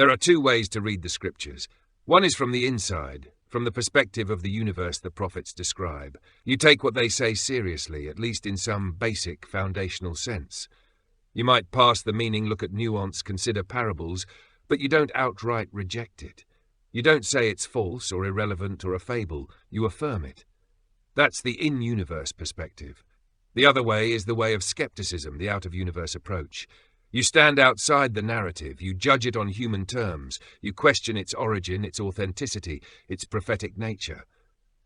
There are two ways to read the scriptures. One is from the inside, from the perspective of the universe the prophets describe. You take what they say seriously, at least in some basic foundational sense. You might parse the meaning, look at nuance, consider parables, but you don't outright reject it. You don't say it's false or irrelevant or a fable. You affirm it. That's the in-universe perspective. The other way is the way of skepticism, the out-of-universe approach. You stand outside the narrative, you judge it on human terms, you question its origin, its authenticity, its prophetic nature.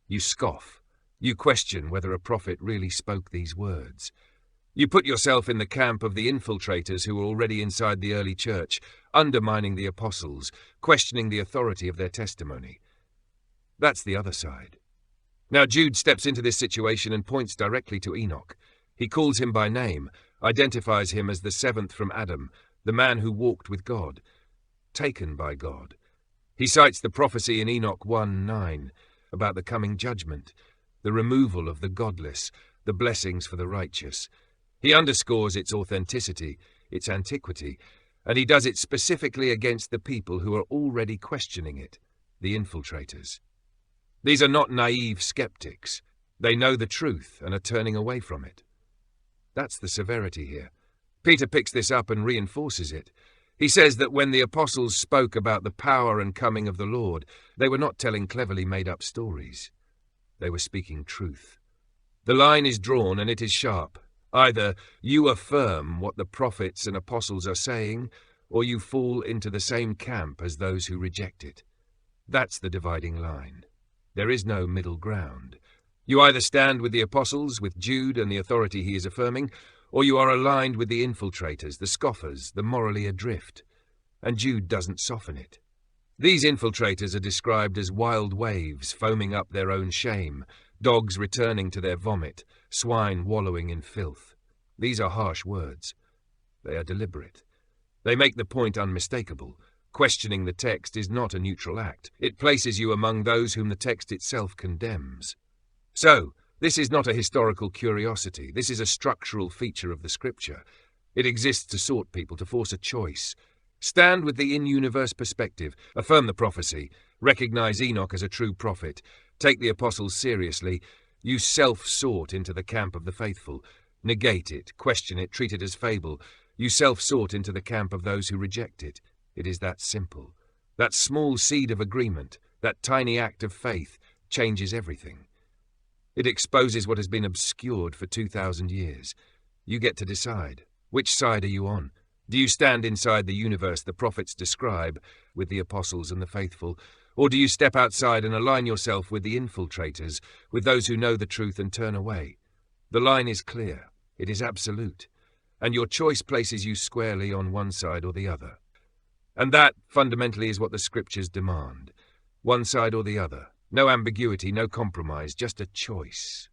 You scoff. You question whether a prophet really spoke these words. You put yourself in the camp of the infiltrators who were already inside the early church, undermining the apostles, questioning the authority of their testimony. That's the other side. Now Jude steps into this situation and points directly to Enoch. He calls him by name, identifies him as the seventh from Adam, the man who walked with God, taken by God. He cites the prophecy in Enoch 1:9 about the coming judgment, the removal of the godless, the blessings for the righteous. He underscores its authenticity, its antiquity, and he does it specifically against the people who are already questioning it, the infiltrators. These are not naive skeptics. They know the truth and are turning away from it. That's the severity here. Peter picks this up and reinforces it. He says that when the apostles spoke about the power and coming of the Lord, they were not telling cleverly made-up stories. They were speaking truth. The line is drawn and it is sharp. Either you affirm what the prophets and apostles are saying, or you fall into the same camp as those who reject it. That's the dividing line. There is no middle ground. You either stand with the apostles, with Jude and the authority he is affirming, or you are aligned with the infiltrators, the scoffers, the morally adrift. And Jude doesn't soften it. These infiltrators are described as wild waves foaming up their own shame, dogs returning to their vomit, swine wallowing in filth. These are harsh words. They are deliberate. They make the point unmistakable. Questioning the text is not a neutral act. It places you among those whom the text itself condemns. So, this is not a historical curiosity. This is a structural feature of the scripture. It exists to sort people, to force a choice. Stand with the in-universe perspective, affirm the prophecy, recognize Enoch as a true prophet, take the apostles seriously. You self-sort into the camp of the faithful. Negate it, question it, treat it as fable. You self-sort into the camp of those who reject it. It is that simple. That small seed of agreement, that tiny act of faith, changes everything. It exposes what has been obscured for 2,000 years. You get to decide. Which side are you on? Do you stand inside the universe the prophets describe, with the apostles and the faithful, or do you step outside and align yourself with the infiltrators, with those who know the truth and turn away? The line is clear. It is absolute. And your choice places you squarely on one side or the other. And that, fundamentally, is what the scriptures demand. One side or the other. No ambiguity, no compromise, just a choice.